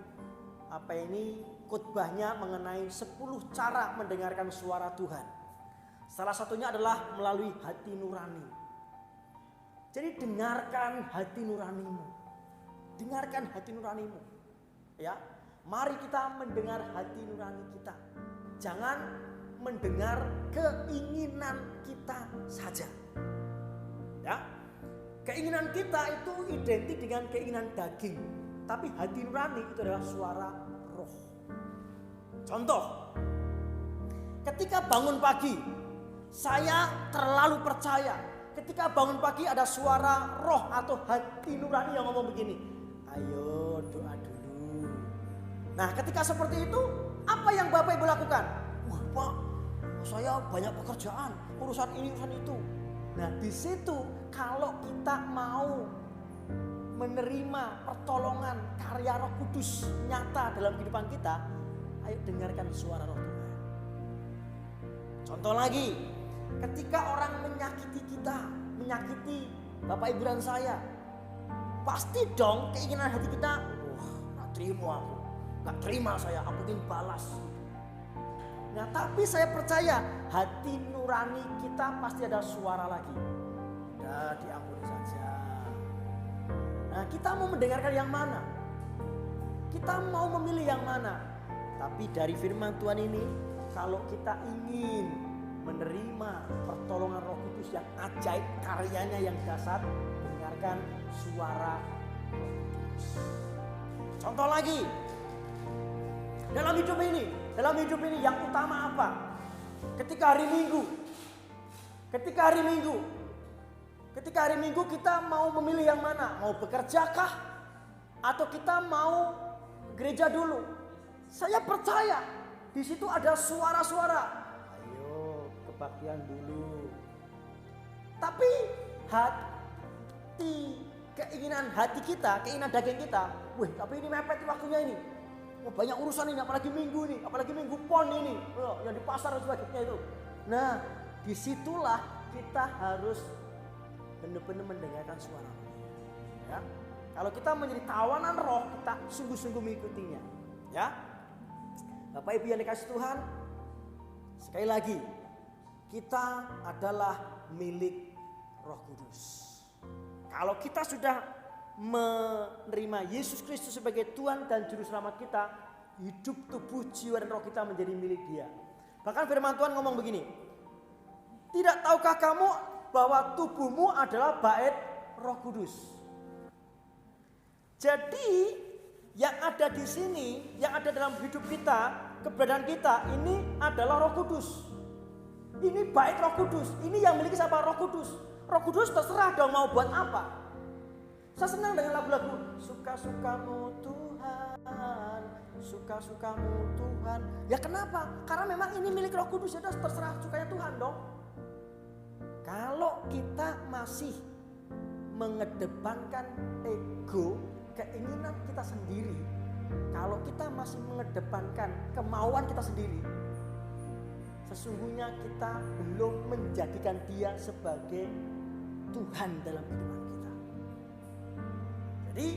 khotbahnya mengenai 10 cara mendengarkan suara Tuhan. Salah satunya adalah melalui hati nurani. Jadi dengarkan hati nuranimu. Dengarkan hati nuranimu. Ya. Mari kita mendengar hati nurani kita. Jangan mendengar keinginan kita saja. Ya. Keinginan kita itu identik dengan keinginan daging. Tapi hati nurani itu adalah suara roh. Contoh, ketika bangun pagi, saya terlalu percaya. Ketika bangun pagi ada suara roh atau hati nurani yang ngomong begini, ayo doa dulu. Nah ketika seperti itu, apa yang Bapak Ibu lakukan? Wah Pak, saya banyak pekerjaan, urusan ini, urusan itu. Nah di situ kalau kita mau menerima pertolongan karya Roh Kudus nyata dalam kehidupan kita, ayo dengarkan suara Roh Tuhan. Contoh lagi, ketika orang menyakiti kita, menyakiti Bapak Ibu dan saya, pasti dong keinginan hati kita, gak terima aku, gak terima saya, aku ingin balas. Nah tapi saya percaya hati nurani kita pasti ada suara lagi. Udah diampuni saja. Nah kita mau mendengarkan yang mana? Kita mau memilih yang mana? Tapi dari firman Tuhan ini, kalau kita ingin menerima pertolongan Roh Kudus yang ajaib, karyanya yang dahsyat, dengarkan suara Roh Kudus. Contoh lagi, dalam hidup ini yang utama apa? Ketika hari Minggu kita mau memilih yang mana? Mau bekerja kah? Atau kita mau gereja dulu? Saya percaya di situ ada suara-suara. Ayo kebaktian dulu. Tapi keinginan hati kita, keinginan daging kita, wih tapi ini mepet waktunya ini. Oh, banyak urusan ini, apalagi minggu ini, apalagi minggu pon ini, yang di pasar dan sebagainya itu. Nah, disitulah kita harus benar-benar mendengarkan suara Roh. Ya, kalau kita menjadi tawanan Roh, kita sungguh-sungguh mengikutinya. Ya, Bapak Ibu yang dikasih Tuhan, sekali lagi kita adalah milik Roh Kudus. Kalau kita sudah menerima Yesus Kristus sebagai Tuhan dan Juru Selamat kita, hidup, tubuh, jiwa dan roh kita menjadi milik Dia. Bahkan firman Tuhan ngomong begini, tidak tahukah kamu bahwa tubuhmu adalah bait Roh Kudus? Jadi yang ada di sini, yang ada dalam hidup kita, keberadaan kita ini adalah Roh Kudus. Ini bait Roh Kudus. Ini yang miliki siapa? Roh Kudus. Roh Kudus terserah dong mau buat apa. Saya senang dengan lagu-lagu suka-sukamu Tuhan, suka-sukamu Tuhan. Ya kenapa? Karena memang ini milik Roh Kudus, ya terserah sukanya Tuhan dong. Kalau kita masih mengedepankan ego, keinginan kita sendiri, kalau kita masih mengedepankan kemauan kita sendiri, sesungguhnya kita belum menjadikan Dia sebagai Tuhan dalam kehidupan kita. Jadi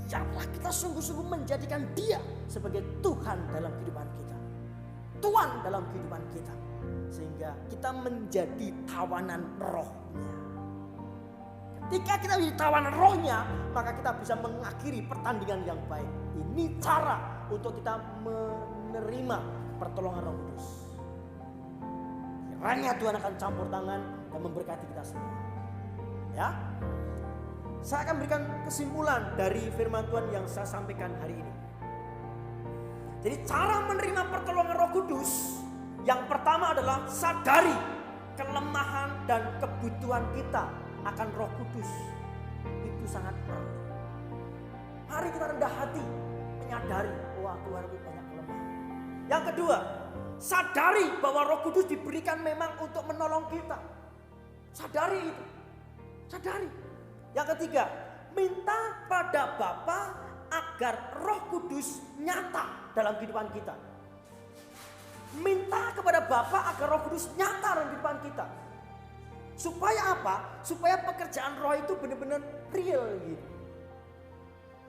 janganlah kita sungguh-sungguh menjadikan Dia sebagai Tuhan dalam kehidupan kita, Tuhan dalam kehidupan kita, sehingga kita menjadi tawanan rohnya. Ketika kita ditawan rohnya, maka kita bisa mengakhiri pertandingan yang baik. Ini cara untuk kita menerima pertolongan Roh Kudus. Kiranya Tuhan akan campur tangan dan memberkati kita semua. Ya, saya akan berikan kesimpulan dari firman Tuhan yang saya sampaikan hari ini. Jadi cara menerima pertolongan Roh Kudus, yang pertama adalah sadari kelemahan dan kebutuhan kita akan Roh Kudus. Itu sangat perlu. Mari kita rendah hati, menyadari bahwa Tuhan itu banyak kelemahan. Yang kedua, sadari bahwa Roh Kudus diberikan memang untuk menolong kita. Sadari itu. Sadari. Yang ketiga, minta pada Bapa agar Roh Kudus nyata dalam kehidupan kita. Minta kepada Bapa agar Roh Kudus nyata dalam kehidupan kita. Supaya apa? Supaya pekerjaan Roh itu benar-benar real gitu.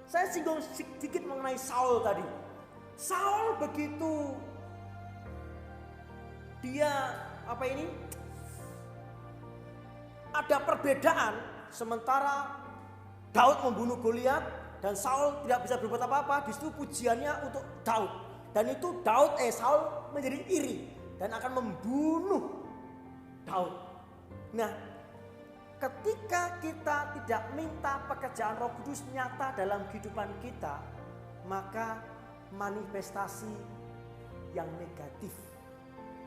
Saya singgung sedikit mengenai Saul tadi. Saul begitu dia ada perbedaan, sementara Daud membunuh Goliat dan Saul tidak bisa berbuat apa-apa. Di situ pujiannya untuk Daud. Dan itu Saul menjadi iri dan akan membunuh Daud. Nah, ketika kita tidak minta pekerjaan Roh Kudus nyata dalam kehidupan kita, maka manifestasi yang negatif,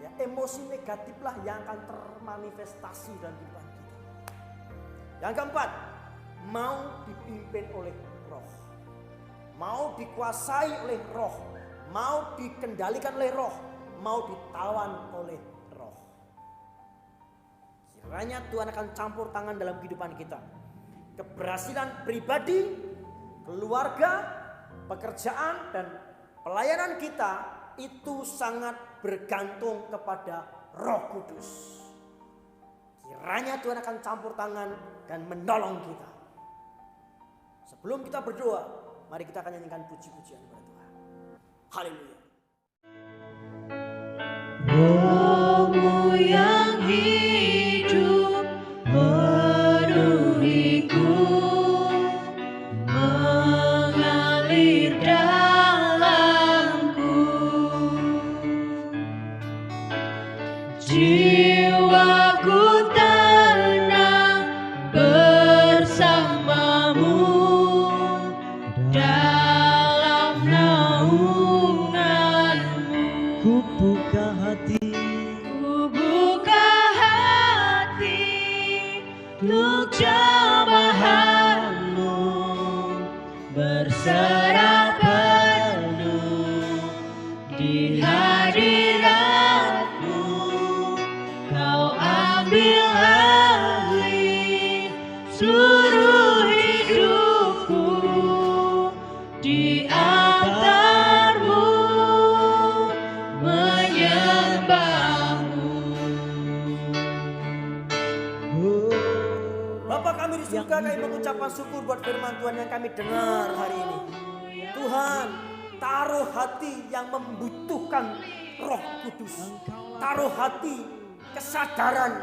ya, emosi negatiflah yang akan termanifestasi dalam kehidupan kita. Yang keempat, mau dipimpin oleh Roh, mau dikuasai oleh Roh, mau dikendalikan oleh Roh, mau ditawan oleh Roh. Kiranya Tuhan akan campur tangan dalam kehidupan kita. Keberhasilan pribadi, keluarga, pekerjaan, dan pelayanan kita itu sangat bergantung kepada Roh Kudus. Kiranya Tuhan akan campur tangan dan menolong kita. Sebelum kita berdoa, mari kita akan nyanyikan puji-pujian kepada Tuhan. Haleluya. Rohmu yang hidup penuhiku, mengalir dalamku. Jiwaku tenang bersamamu dalam naunganmu. Ku buka hati untuk jamahanmu, berserah penuh di hadiratmu. Kau ambil alih seluruh hidupku, di altarmu menyembahmu. Bapa kami di surga, kami mengucapkan syukur buat firman Tuhan yang kami dengar hari ini. Tuhan, taruh hati yang membutuhkan Roh Kudus. Taruh hati kesadaran,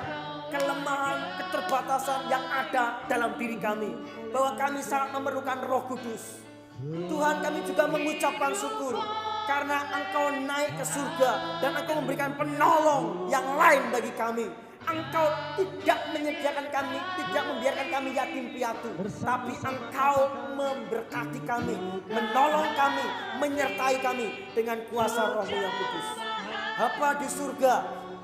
kelemahan, keterbatasan yang ada dalam diri kami, bahwa kami sangat memerlukan Roh Kudus. Tuhan, kami juga mengucapkan syukur karena Engkau naik ke surga dan Engkau memberikan penolong yang lain bagi kami. Engkau tidak menyediakan kami, tidak membiarkan kami yatim piatu, tapi Engkau memberkati kami, menolong kami, menyertai kami dengan kuasa Roh-Mu yang kudus. Bapa di surga,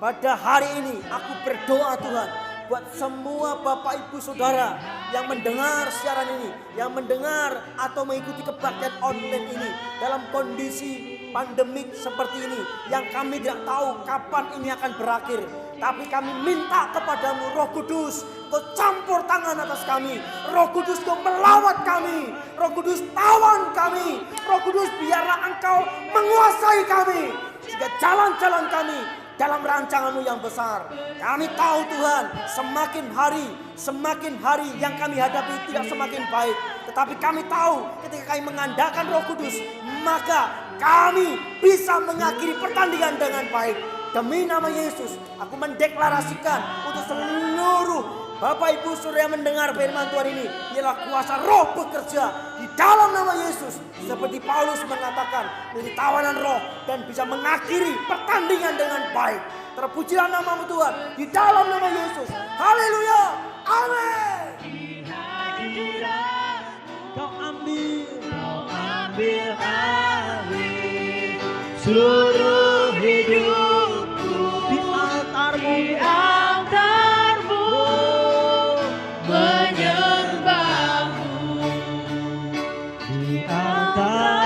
pada hari ini aku berdoa Tuhan, buat semua Bapak Ibu Saudara yang mendengar siaran ini, yang mendengar atau mengikuti kebaktian online ini dalam kondisi pandemik seperti ini, yang kami tidak tahu kapan ini akan berakhir. Tapi kami minta kepadamu Roh Kudus, Kau campur tangan atas kami. Roh Kudus, Kau melawat kami. Roh Kudus, tawan kami. Roh Kudus, biarlah Engkau menguasai kami, sehingga jalan-jalan kami dalam rancangan-Mu yang besar. Kami tahu Tuhan, semakin hari yang kami hadapi tidak semakin baik. Tetapi kami tahu ketika kami mengandalkan Roh Kudus, maka kami bisa mengakhiri pertandingan dengan baik. Demi nama Yesus, aku mendeklarasikan untuk seluruh Bapak Ibu Saudara yang mendengar firman Tuhan ini, ialah kuasa Roh bekerja di dalam nama Yesus. Seperti Paulus mengatakan, dari tawanan roh dan bisa mengakhiri pertandingan dengan baik. Terpujilah nama Tuhan di dalam nama Yesus. Haleluya. Amin. Kau ambil alih seluruh hidupku di altarmu, menyembahmu di altar